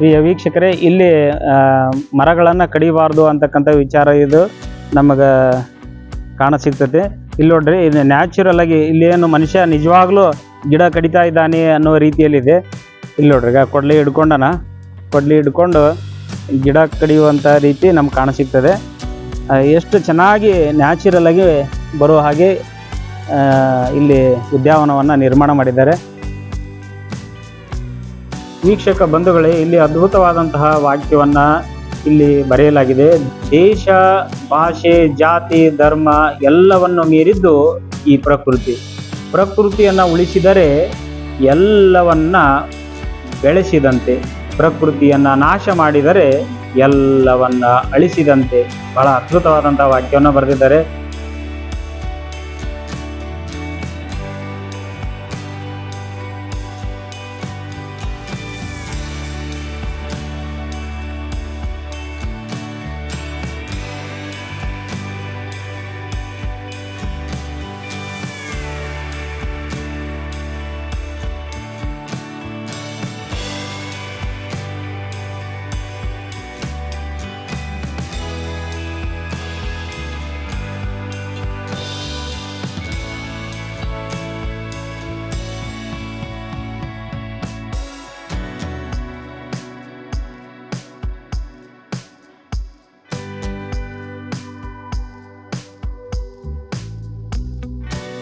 ಈ ವೀಕ್ಷಕರೇ, ಇಲ್ಲಿ ಮರಗಳನ್ನು ಕಡಿಬಾರ್ದು ಅಂತಕ್ಕಂಥ ವಿಚಾರ ಇದು ನಮಗೆ ಕಾಣಸಿಗ್ತದೆ. ಇಲ್ಲಿ ನೋಡ್ರಿ, ಇದು ನ್ಯಾಚುರಲ್ ಆಗಿ ಇಲ್ಲಿ ಏನು ಮನುಷ್ಯ ನಿಜವಾಗ್ಲೂ ಗಿಡ ಕಡಿತಾ ಇದ್ದಾನೆ ಅನ್ನೋ ರೀತಿಯಲ್ಲಿದೆ. ಇಲ್ಲಿ ನೋಡ್ರಿ, ಈಗ ಕೊಡ್ಲಿ ಹಿಡ್ಕೊಂಡು ಗಿಡ ಕಡಿಯುವಂಥ ರೀತಿ ನಮ್ಗೆ ಕಾಣಸಿಗ್ತದೆ. ಎಷ್ಟು ಚೆನ್ನಾಗಿ ನ್ಯಾಚುರಲ್ ಆಗಿ ಬರೋ ಹಾಗೆ ಇಲ್ಲಿ ಉದ್ಯಾನವನವನ್ನು ನಿರ್ಮಾಣ ಮಾಡಿದ್ದಾರೆ. ವೀಕ್ಷಕ ಬಂಧುಗಳೇ, ಇಲ್ಲಿ ಅದ್ಭುತವಾದಂತಹ ವಾಕ್ಯವನ್ನು ಇಲ್ಲಿ ಬರೆಯಲಾಗಿದೆ. ದೇಶ, ಭಾಷೆ, ಜಾತಿ, ಧರ್ಮ ಎಲ್ಲವನ್ನು ಮೀರಿದ್ದು ಈ ಪ್ರಕೃತಿಯನ್ನು ಉಳಿಸಿದರೆ ಎಲ್ಲವನ್ನ ಬೆಳೆಸಿದಂತೆ, ಪ್ರಕೃತಿಯನ್ನು ನಾಶ ಮಾಡಿದರೆ ಎಲ್ಲವನ್ನ ಅಳಿಸಿದಂತೆ. ಬಹಳ ಅದ್ಭುತವಾದಂತಹ ವಾಕ್ಯವನ್ನು ಬರೆದಿದ್ದಾರೆ.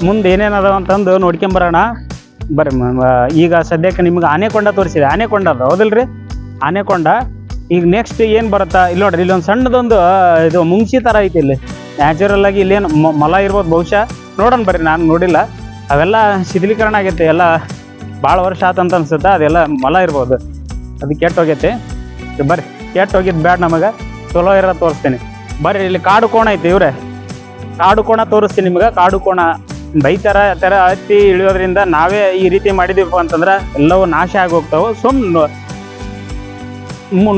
ಮುಂದೆ ಏನೇನದಾವ ಅಂತಂದು ನೋಡ್ಕೊಂಬರೋಣ ಬರ್ರಿ. ಈಗ ಸದ್ಯಕ್ಕೆ ನಿಮ್ಗೆ ಆನೆಕೊಂಡ ತೋರಿಸಿದೆ. ಆನೆಕೊಂಡ ಅದು ಹೌದಿಲ್ರಿ, ಆನೆಕೊಂಡ. ಈಗ ನೆಕ್ಸ್ಟ್ ಏನು ಬರುತ್ತಾ ಇಲ್ಲಿ ನೋಡ್ರಿ, ಇಲ್ಲೊಂದು ಸಣ್ಣದೊಂದು ಇದು ಮುಂಗ್ಸಿ ಥರ ಐತಿ. ಇಲ್ಲಿ ನ್ಯಾಚುರಲ್ ಆಗಿ ಇಲ್ಲೇನು ಮೊಲ ಇರ್ಬೋದು ಬಹುಶಃ, ನೋಡೋಣ ಬರ್ರಿ. ನಾನು ನೋಡಿಲ್ಲ, ಅವೆಲ್ಲ ಶಿಥಿಲೀಕರಣ ಆಗೈತೆ, ಎಲ್ಲ ಭಾಳ ವರ್ಷ ಆತಂತ ಅನ್ಸುತ್ತೆ. ಅದೆಲ್ಲ ಮೊಲ ಇರ್ಬೋದು, ಅದು ಕೆಟ್ಟೋಗೈತೆ. ಬರ್ರಿ, ಕೆಟ್ಟೋಗಿದ್ದು ಬ್ಯಾಡ, ನಮಗೆ ಚಲೋ ಇರೋ ತೋರಿಸ್ತೀನಿ ಬರ್ರಿ. ಇಲ್ಲಿ ಕಾಡು ಕೋಣ ಐತೆ, ಇವ್ರೆ ಕಾಡು ಕೋಣ ತೋರಿಸ್ತೀನಿ ನಿಮ್ಗೆ. ಕಾಡು ಕೋಣ ಬೈತರ ಥರ ಹತ್ತಿ ಇಳಿಯೋದ್ರಿಂದ ನಾವೇ ಈ ರೀತಿ ಮಾಡಿದೀವಿ ಅಂತಂದ್ರೆ ಎಲ್ಲವೂ ನಾಶ ಆಗಿ ಹೋಗ್ತಾವೆ.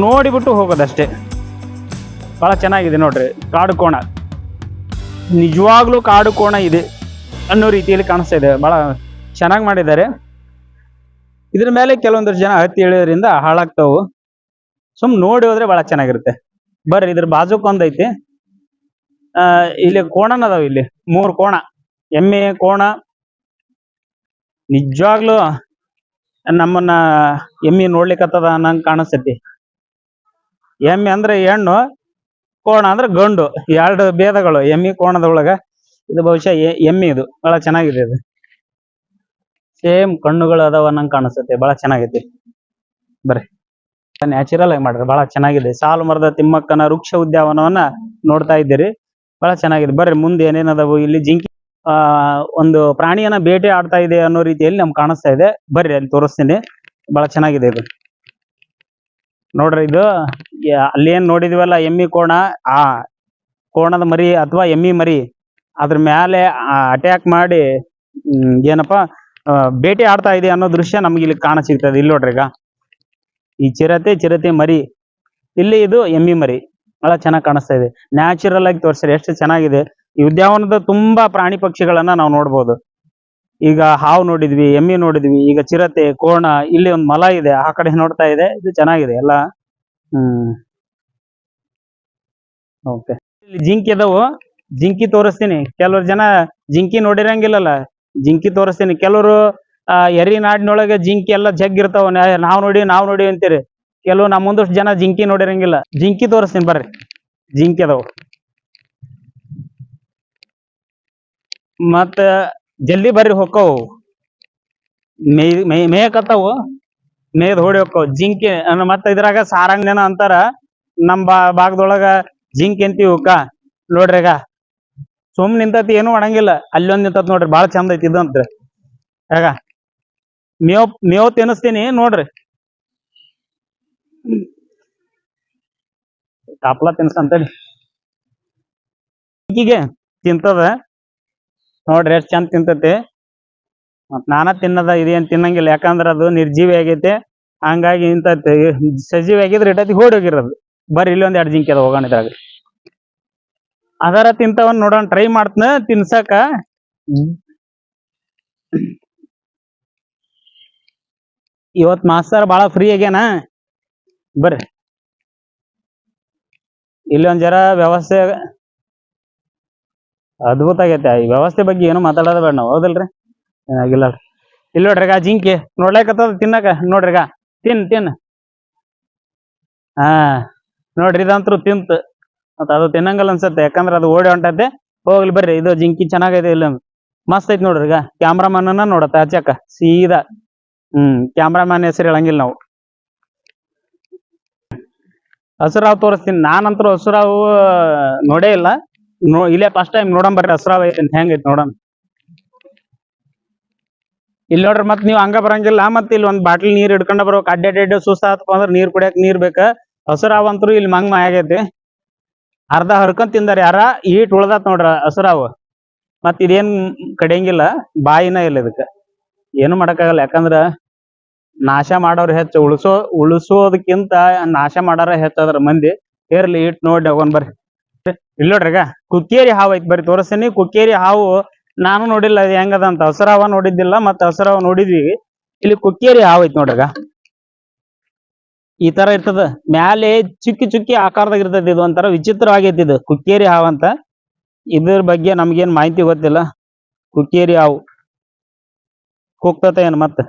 ನೋಡಿಬಿಟ್ಟು ಹೋಗೋದಷ್ಟೇ. ಭಾಳ ಚೆನ್ನಾಗಿದೆ ನೋಡ್ರಿ ಕಾಡು ಕೋಣ. ನಿಜವಾಗ್ಲೂ ಕಾಡು ಕೋಣ ಇದೆ ಅನ್ನೋ ರೀತಿಯಲ್ಲಿ ಕಾಣಿಸ್ತಾ ಇದೆ. ಭಾಳ ಚೆನ್ನಾಗಿ ಮಾಡಿದ್ದಾರೆ. ಇದ್ರ ಮೇಲೆ ಕೆಲವೊಂದಷ್ಟು ಜನ ಹತ್ತಿ ಇಳಿಯೋದ್ರಿಂದ ಹಾಳಾಗ್ತಾವು. ನೋಡಿ ಹೋದ್ರೆ ಭಾಳ ಚೆನ್ನಾಗಿರುತ್ತೆ. ಬರ್ರಿ, ಇದ್ರ ಬಾಜುಕೊಂದೈತಿ. ಇಲ್ಲಿ ಕೋಣನದಾವ, ಇಲ್ಲಿ 3 ಕೋಣ, ಎಮ್ಮೆ ಕೋಣ. ನಿಜವಾಗ್ಲೂ ನಮ್ಮನ್ನ ಎಮ್ಮೆ ನೋಡ್ಲಿಕ್ಕತ್ತದ ಅನ್ನಂಗೆ ಕಾಣಿಸ್ತೈತಿ. ಎಮ್ಮೆ ಅಂದ್ರೆ ಹೆಣ್ಣು, ಕೋಣ ಅಂದ್ರೆ ಗಂಡು, 2 ಭೇದಗಳು ಎಮ್ಮೆ ಕೋಣದೊಳಗ. ಇದು ಬಹುಶಃ ಎಮ್ಮೆ. ಇದು ಬಹಳ ಚೆನ್ನಾಗಿದೆ. ಇದು ಸೇಮ್ ಕಣ್ಣುಗಳು ಅದಾವ ಅನ್ನಂಗೆ ಕಾಣಿಸ್ತೈತಿ. ಬಹಳ ಚೆನ್ನಾಗೈತಿ. ಬರ್ರಿ, ನ್ಯಾಚುರಲ್ ಆಗಿ ಮಾಡ್ರಿ, ಬಹಳ ಚೆನ್ನಾಗಿದೆ. ಸಾಲು ಮರದ ತಿಮ್ಮಕ್ಕನ ವೃಕ್ಷ ಉದ್ಯಾನವನವನ್ನ ನೋಡ್ತಾ ಇದ್ದೀರಿ. ಬಹಳ ಚೆನ್ನಾಗಿದೆ. ಬರ್ರಿ, ಮುಂದೆ ಏನೇನದಾವು. ಇಲ್ಲಿ ಜಿಂಕಿ ಒಂದು ಪ್ರಾಣಿಯನ್ನ ಬೇಟೆ ಆಡ್ತಾ ಇದೆ ಅನ್ನೋ ರೀತಿಯಲ್ಲಿ ನಮ್ಗೆ ಕಾಣಿಸ್ತಾ ಇದೆ. ಬರ್ರಿ, ಅಲ್ಲಿ ತೋರಿಸ್ತೀನಿ. ಬಹಳ ಚೆನ್ನಾಗಿದೆ ಇದು ನೋಡ್ರಿ. ಇದು ಅಲ್ಲಿ ಏನ್ ನೋಡಿದ್ವಲ್ಲ ಎಮ್ಮಿ ಕೋಣ, ಆ ಕೋಣದ ಮರಿ ಅಥವಾ ಎಮ್ಮಿ ಮರಿ ಅದ್ರ ಮೇಲೆ ಅಟ್ಯಾಕ್ ಮಾಡಿ ಏನಪ್ಪಾ ಬೇಟೆ ಆಡ್ತಾ ಇದೆ ಅನ್ನೋ ದೃಶ್ಯ ನಮ್ಗೆ ಇಲ್ಲಿ ಕಾಣ ಸಿಗ್ತದೆ. ಇಲ್ಲಿ ನೋಡ್ರಿ, ಈಗ ಈ ಚಿರತೆ ಮರಿ, ಇಲ್ಲಿ ಇದು ಎಮ್ಮಿ ಮರಿ. ಬಹಳ ಚೆನ್ನಾಗಿ ಕಾಣಿಸ್ತಾ ಇದೆ. ನ್ಯಾಚುರಲ್ ಆಗಿ ತೋರಿಸ್ತಾರೆ, ಎಷ್ಟು ಚೆನ್ನಾಗಿದೆ. ಈ ಉದ್ಯಾನವನದ ತುಂಬಾ ಪ್ರಾಣಿ ಪಕ್ಷಿಗಳನ್ನ ನಾವು ನೋಡ್ಬೋದು. ಈಗ ಹಾವು ನೋಡಿದ್ವಿ, ಎಮ್ಮಿ ನೋಡಿದ್ವಿ, ಈಗ ಚಿರತೆ, ಕೋಣ, ಇಲ್ಲಿ ಒಂದು ಮೊಲ ಇದೆ, ಆ ಕಡೆ ನೋಡ್ತಾ ಇದೆ. ಇದು ಚೆನ್ನಾಗಿದೆ ಎಲ್ಲ. ಓಕೆ, ಇಲ್ಲಿ ಜಿಂಕಿ ಅದಾವು. ಜಿಂಕಿ ತೋರಿಸ್ತೀನಿ. ಕೆಲವ್ರು ಜನ ಜಿಂಕಿ ನೋಡಿರಂಗಿಲ್ಲಲ್ಲ, ಜಿಂಕಿ ತೋರಿಸ್ತೀನಿ. ಕೆಲವರು ಎರಿ ನಾಡಿನೊಳಗೆ ಜಿಂಕಿ ಎಲ್ಲ ಜಗ್ಗಿರ್ತಾವ, ನಾವ್ ನೋಡಿ ಅಂತೀರಿ. ಕೆಲವು ನಮ್ಮ ಮುಂದಷ್ಟು ಜನ ಜಿಂಕಿ ನೋಡಿರಂಗಿಲ್ಲ. ಜಿಂಕಿ ತೋರಿಸ್ತೀನಿ ಬರ್ರಿ. ಜಿಂಕಿ ಅದಾವು. ಮತ್ತ ಜಲ್ದಿ ಬರ್ರಿ, ಹೊಕ್ಕವು ಮೇಯಕತ್ತಾವು, ಮೇಯ್ದು ಹೊಡಿ ಹೊಕ್ಕವು ಜಿಂಕಿ. ಮತ್ತ ಇದ್ರಾಗ ಸಾರಂಗನ ಅಂತಾರ ನಮ್ ಭಾಗದೊಳಗ. ಜಿಂಕಿ ಅಂತೀವಿ ಇವಕ್ಕ. ನೋಡ್ರಿ, ಈಗ ಸುಮ್ ನಿಂತತಿ, ಏನು ಮಾಡಂಗಿಲ್ಲ. ಅಲ್ಲೊಂದ್ ನಿಂತತ್ ನೋಡ್ರಿ, ಬಾಳ ಚಂದ ಐತಿ ಇದಂತ. ಆಗ ಮೇವ್ ತಿನ್ನಿಸ್ತೀನಿ ನೋಡ್ರಿ. ಕಾಪ್ಲ ತಿನ್ಸಂತೇಳಿ ಜಿಂಕಿಗೆ ತಿಂತದ ನೋಡ್ರಿ, ಎಷ್ಟು ಚಂದ ತಿಂತತಿ. ಮತ್ ನಾನ ತಿನ್ನದ ಇದೇನ್ ತಿನ್ನಂಗಿಲ್ಲ, ಯಾಕಂದ್ರ ಅದು ನಿರ್ಜೀವಿ ಆಗೈತೆ. ಹಂಗಾಗಿ ಇಂತ ಸಜೀವಿ ಆಗಿದ್ರೆ ಇಟ್ಟತಿ ಓಡಿ ಹೋಗಿರೋದು. ಬರ್ರಿ, ಇಲ್ಲಿ 1-2 ಜಿಂಕಿ ಅದ, ಹೋಗೋಣ. ಇದ್ರಾಗ ಅದರ ತಿಂತವನ್ ನೋಡೋಣ, ಟ್ರೈ ಮಾಡ್ತನ ತಿನ್ಸಕ. ಇವತ್ ಮಾಸ್ತರ್ ಬಾಳ ಫ್ರೀ ಆಗ್ಯಾನ. ಬರ್ರಿ ಇಲ್ಲಿ ಒಂದ್ ಜರ ವ್ಯವಸ್ಥೆ ಅದ್ಭುತ ಆಗೈತೆ. ಈ ವ್ಯವಸ್ಥೆ ಬಗ್ಗೆ ಏನು ಮಾತಾಡೋದ ಬೇಡ ನಾವು, ಹೌದಲ್ರಿ? ಆಗಿಲ್ಲ ಇಲ್ಲಿ ನೋಡ್ರಿಗ ಜಿಂಕಿ ನೋಡ್ಲಾಕತ್ತದ ತಿನ್ನಕ, ನೋಡ್ರಿಗ ತಿನ್ ಹಾ ನೋಡ್ರಿ ಇದಂತ್ರು ತಿಂತ ಮತ್ತ ಅದು ತಿನ್ನಂಗಲ್ಲ ಅನ್ಸತ್ತೆ, ಯಾಕಂದ್ರ ಅದು ಓಡಿ ಹೊಂಟೈತೆ. ಹೋಗ್ಲಿ ಬರ್ರಿ, ಇದು ಜಿಂಕಿ ಚೆನ್ನಾಗೈತೆ ಇಲ್ಲ ಮಸ್ತ್ ಐತಿ ನೋಡ್ರಿ. ಈಗ ಕ್ಯಾಮ್ರಾಮನ್ನ ನೋಡತ್ತ ಹಚ್ಚಕ ಸೀದಾ ಕ್ಯಾಮ್ರಾಮನ್ ಹೆಸರು ಹೇಳಂಗಿಲ್ಲ ನಾವು. ಹಸುರಾವ್ ತೋರಿಸ್ತೀನಿ. ನಾನಂತರೂ ಹಸುರಾವು ನೋಡೇ ಇಲ್ಲ, ಇಲ್ಲೇ ಫಸ್ಟ್ ಟೈಮ್ ನೋಡಂ ಬರ್ರಿ ಹಸುರಾವ್ ಐತಿ ಅಂತ ಹೆಂಗೈತಿ ನೋಡಂ. ಇಲ್ಲಿ ನೋಡ್ರಿ ಮತ್ ನೀವ್ ಹಂಗ ಬರಂಗಿಲ್ಲ, ಮತ್ ಇಲ್ಲಿ ಒಂದ್ ಬಾಟ್ಲಿ ನೀರ್ ಹಿಡ್ಕೊಂಡ ಬರ್ಬೇಕು. ಅಡ್ಡ ಸುಸ್ತ ಆತಪ್ಪ ಅಂದ್ರ ನೀರ್ ಕುಡಿಯಕ್ ನೀರ್ ಬೇಕ. ಹಸುರಾವ್ ಅಂತರು ಇಲ್ಲಿ ಮಂಗ್ ಆಗೈತಿ, ಅರ್ಧ ಹರ್ಕೊಂಡ್ ತಿಂದಾರ ಯಾರ, ಈಟ್ ಉಳ್ದತ್ ನೋಡ್ರ ಹಸುರಾವ್. ಮತ್ ಇದೇನ್ ಕಡಿಯಂಗಿಲ್ಲ, ಬಾಯಿನ ಇಲ್ಲ ಇದಕ್ಕ, ಏನು ಮಾಡಕ್ಕಾಗಲ್ಲ. ಯಾಕಂದ್ರ ನಾಶ ಮಾಡೋರ್ ಹೆಚ್ಚ, ಉಳಿಸೋದಕ್ಕಿಂತ ನಾಶ ಮಾಡಾರ ಹೆಚ್ಚದ್ರ ಮಂದಿ. ಇರ್ಲಿ ಇಟ್ ನೋಡಿ ಹೋಗೋನ್ ಬರ್ರಿ. ಇಲ್ಲಿ ನೋಡ್ರಿಗ ಕುಕ್ಕೇರಿ ಹಾವು ಐತಿ, ಬರ್ರಿ ತೋರಿಸ್ತೀನಿ. ಕುಕ್ಕೇರಿ ಹಾವು ನಾನು ನೋಡಿಲ್ಲ ಇದು ಹೆಂಗದ ಅಂತ. ಹಸುರಾವ ನೋಡಿದ್ದಿಲ್ಲ, ಮತ್ತ ಹಸುರಾವ ನೋಡಿದ್ವಿ. ಇಲ್ಲಿ ಕುಕ್ಕೇರಿ ಹಾವು ಐತಿ ನೋಡ್ರಿಗ, ಈ ತರ ಇರ್ತದ. ಮ್ಯಾಲೆ ಚುಕ್ಕಿ ಚುಕ್ಕಿ ಆಕಾರದಾಗ ಇರ್ತೈತಿ. ಇದು ಒಂಥರ ವಿಚಿತ್ರವಾಗೈತಿ, ಇದು ಕುಕ್ಕೇರಿ ಹಾವು ಅಂತ. ಇದ್ರ ಬಗ್ಗೆ ನಮ್ಗೇನ್ ಮಾಹಿತಿ ಗೊತ್ತಿಲ್ಲ. ಕುಕ್ಕೇರಿ ಹಾವು ಕುಕ್ತತ ಏನ್ ಮತ್ತ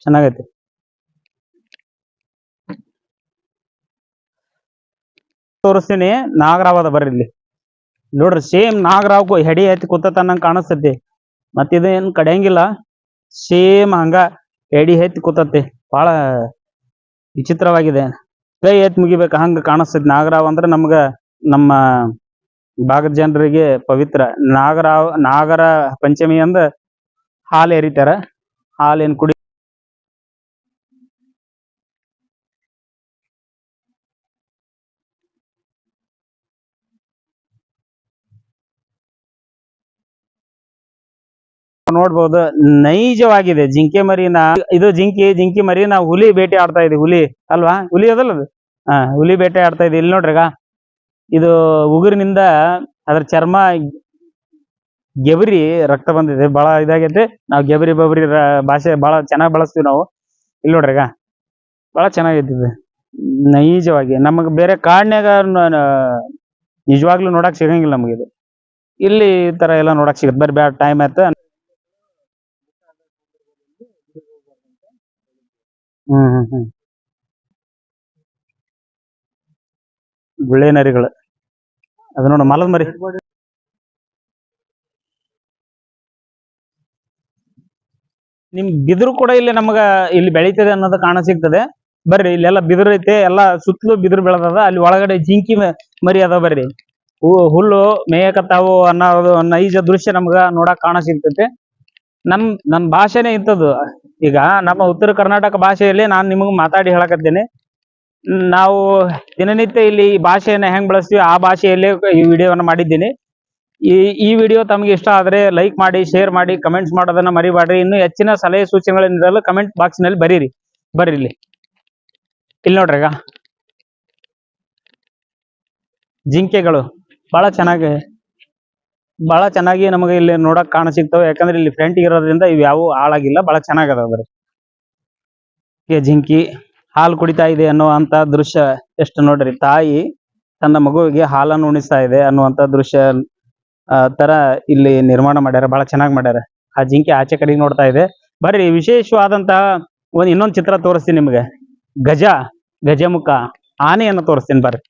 ಚೆನ್ನಾಗೈತಿ. ತೋರಿಸ್ತೀನಿ. ನಾಗರಾವ್ ಅದ ಬರ್ರಿ ಇಲ್ಲಿ ನೋಡ್ರಿ, ಸೇಮ್ ನಾಗರಾವ್ಗೂ ಹೆಡಿ ಐತಿ ಕೂತತ ನಂಗೆ ಕಾಣಿಸ್ತೈತಿ. ಮತ್ತ ಇದೇನ್ ಕಡಿಯಂಗಿಲ್ಲ, ಸೇಮ್ ಹಂಗ ಎಡಿ ಎತ್ತಿ ಕೂತತಿ. ಬಹಳ ವಿಚಿತ್ರವಾಗಿದೆ. ಕೈ ಎತ್ತಿ ಮುಗಿಬೇಕ ಹಂಗ ಕಾಣಿಸ್ತೈತಿ. ನಾಗರಾವ್ ಅಂದ್ರೆ ನಮ್ಗ, ನಮ್ಮ ಭಾಗದ ಜನರಿಗೆ ಪವಿತ್ರ. ನಾಗರ ಪಂಚಮಿ ಅಂದ್ರ ಹಾಲು ಎರಿತಾರ. ಹಾಲೇನ್ ಕುಡಿ ನೋಡ್ಬೋದು. ನೈಜವಾಗಿದೆ ಜಿಂಕೆ ಮರಿನ. ಇದು ಜಿಂಕಿ ಮರಿನ ಹುಲಿ ಬೇಟೆ ಆಡ್ತಾ ಇದೆ. ಹುಲಿ ಅಲ್ವಾ? ಹುಲಿ ಅದಲ್ಲ ಅದು. ಹುಲಿ ಬೇಟೆ ಆಡ್ತಾ ಇದೆ. ಇಲ್ಲಿ ನೋಡ್ರಿಗ ಇದು ಉಗುರಿನಿಂದ ಅದ್ರ ಚರ್ಮ ಗೆಬರಿ ರಕ್ತ ಬಂದಿದೆ. ಬಹಳ ಇದಾಗೈತೆ. ನಾವು ಗೆಬರಿ ಬಬರಿ ಭಾಷೆ ಬಹಳ ಚೆನ್ನಾಗಿ ಬಳಸ್ತೀವಿ ನಾವು. ಇಲ್ಲಿ ನೋಡ್ರಿಗ ಬಹಳ ಚೆನ್ನಾಗೈತಿ ಇದು. ನೈಜವಾಗಿ ನಮಗ್ ಬೇರೆ ಕಾಡ್ನ್ಯಾಗ ನಿಜವಾಗ್ಲೂ ನೋಡಕ್ ಸಿಗಂಗಿಲ್ಲ ನಮ್ಗೆ ಇದು. ಇಲ್ಲಿ ಈ ತರ ಎಲ್ಲ ನೋಡಕ್ ಸಿಗತ್. ಬರ್ರಿ ಬ್ಯಾಡ, ಟೈಮ್ ಆಯ್ತು. ಗುಳ್ಳೆ ನರಿಗಳು ಅದು ನೋಡ, ಮಲದ ಮರಿ. ನಿಮ್ ಬಿದಿರು ಕೂಡ ಇಲ್ಲಿ ನಮಗ ಇಲ್ಲಿ ಬೆಳೀತದೆ ಅನ್ನೋದು ಕಾಣ ಸಿಗ್ತದೆ. ಬರ್ರಿ ಇಲ್ಲೆಲ್ಲ ಬಿದಿರು ಐತೆ, ಎಲ್ಲಾ ಸುತ್ತಲೂ ಬಿದಿರು ಬೆಳೆದದ. ಅಲ್ಲಿ ಒಳಗಡೆ ಜಿಂಕಿ ಮರಿ ಅದ. ಬರ್ರಿ ಹುಲ್ಲು ಮೇಯಕತ್ತಾವು ಅನ್ನೋದು ನೈಜ ದೃಶ್ಯ ನಮ್ಗ ನೋಡಕ್ ಕಾಣ ಸಿಗ್ತೈತೆ. ನಮ್ ಭಾಷೆನೇ ಇಂಥದ್ದು. ಈಗ ನಮ್ಮ ಉತ್ತರ ಕರ್ನಾಟಕ ಭಾಷೆಯಲ್ಲಿ ನಾನು ನಿಮಗ್ ಮಾತಾಡಿ ಹೇಳಕತ್ತೇನೆ. ನಾವು ದಿನನಿತ್ಯ ಇಲ್ಲಿ ಈ ಭಾಷೆಯನ್ನ ಹೆಂಗ್ ಬಳಸ್ತೀವಿ ಆ ಭಾಷೆಯಲ್ಲೇ ಈ ವಿಡಿಯೋವನ್ನ ಮಾಡಿದ್ದೀನಿ. ಈ ವಿಡಿಯೋ ತಮಗೆ ಇಷ್ಟ ಆದ್ರೆ ಲೈಕ್ ಮಾಡಿ, ಶೇರ್ ಮಾಡಿ, ಕಮೆಂಟ್ಸ್ ಮಾಡೋದನ್ನ ಮರಿಬೇಡ್ರಿ. ಇನ್ನು ಹೆಚ್ಚಿನ ಸಲಹೆ ಸೂಚನೆಗಳಿಂದಲೂ ಕಮೆಂಟ್ ಬಾಕ್ಸ್ ನಲ್ಲಿ ಬರೀರಿ. ಬರ್ರಿ ಇಲ್ಲಿ ನೋಡ್ರಿ, ಈಗ ಜಿಂಕೆಗಳು ಬಹಳ ಚೆನ್ನಾಗಿ ನಮಗೆ ಇಲ್ಲಿ ನೋಡಕ್ ಕಾಣ ಸಿಗ್ತವೆ. ಯಾಕಂದ್ರೆ ಇಲ್ಲಿ ಫ್ರಂಟ್ ಇರೋದ್ರಿಂದ ಇವ್ ಯಾವ ಹಾಳಾಗಿಲ್ಲ, ಬಹಳ ಚೆನ್ನಾಗದಾವ. ಬರ್ರಿ ಜಿಂಕಿ ಹಾಲು ಕುಡಿತಾ ಇದೆ ಅನ್ನುವಂತ ದೃಶ್ಯ ಎಷ್ಟು ನೋಡ್ರಿ. ತಾಯಿ ತನ್ನ ಮಗುವಿಗೆ ಹಾಲನ್ನು ಉಣಿಸ್ತಾ ಇದೆ ಅನ್ನುವಂತ ದೃಶ್ಯ ತರ ಇಲ್ಲಿ ನಿರ್ಮಾಣ ಮಾಡ್ಯಾರ. ಬಹಳ ಚೆನ್ನಾಗಿ ಮಾಡ್ಯಾರ. ಆ ಜಿಂಕೆ ಆಚೆ ಕಡೆಗೆ ನೋಡ್ತಾ ಇದೆ. ಬರ್ರಿ ವಿಶೇಷವಾದಂತಹ ಇನ್ನೊಂದು ಚಿತ್ರ ತೋರಿಸ್ತೀನಿ ನಿಮ್ಗೆ. ಗಜಮುಖ ಆನೆಯನ್ನು ತೋರಿಸ್ತೀನಿ ಬರ್ರಿ.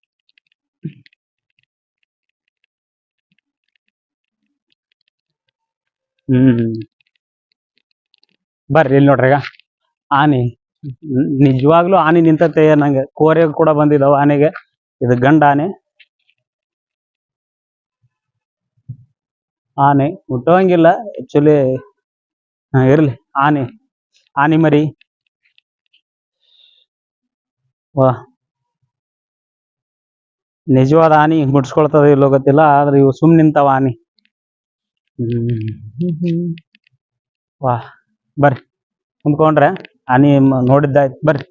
ಬರ್ರಿ ಇಲ್ಲಿ ನೋಡ್ರಿ, ಈಗ ಆನೆ. ನಿಜವಾಗ್ಲೂ ಆನೆ ನಿಂತತೆ. ನಂಗೆ ಕೋರೆ ಕೂಡ ಬಂದಿದಾವ ಆನೆಗೆ. ಇದು ಗಂಡ ಆನೆ ಹುಟ್ಟುವಂಗಿಲ್ಲ ಆಕ್ಚುಲಿ. ಇರ್ಲಿ. ಆನೆ ಮರಿ. ವಾ, ನಿಜವಾದ ಆನೆ ಮುಡ್ಸ್ಕೊಳ್ತದ ಇಲ್ಲೋ ಗೊತ್ತಿಲ್ಲ, ಆದ್ರೆ ಇವು ಸುಮ್ ನಿಂತಾವ ಆನೆ. ವಾ, ಬರ್ರಿ ಕುಂತ್ಕೊಂಡ್ರೆ ಆನೆ ನೋಡಿದ್ದಾಯ್ತು. ಬರ್ರಿ.